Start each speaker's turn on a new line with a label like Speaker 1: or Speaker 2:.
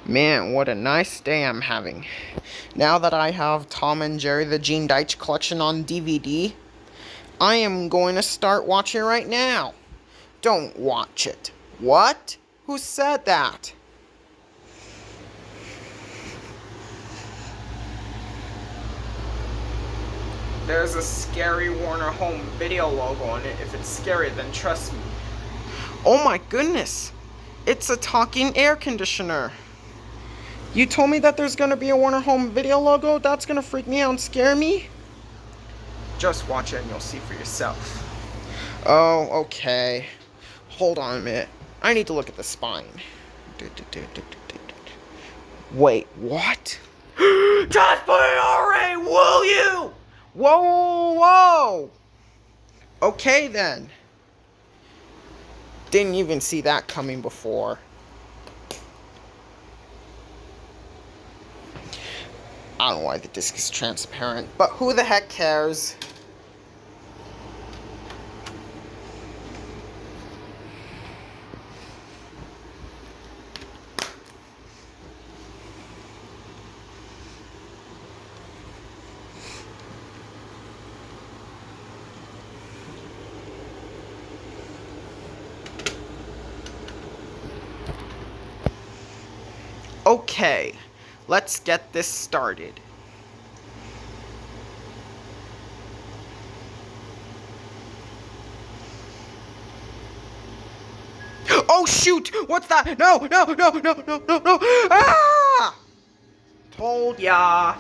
Speaker 1: Man, what a nice day I'm having. Now that I have Tom and Jerry the Gene Deitch collection on DVD, I am going to start watching right now. Don't watch it. What? Who said that? There's a scary Warner Home Video logo on it. If it's scary, then trust me. Oh my goodness! It's a talking air conditioner. You told me that there's gonna be a Warner Home Video logo? That's gonna freak me out and scare me? Just watch it and you'll see for yourself. Oh, okay. Hold on a minute. I need to look at the spine. Wait, what? Just put it already, will you? Whoa, whoa! Okay then. Didn't even see that coming before. I don't know why the disc is transparent, but who the heck cares? Okay, let's get this started. Oh shoot! What's that? No, no, no, no, no, no, no! Ah! Told ya.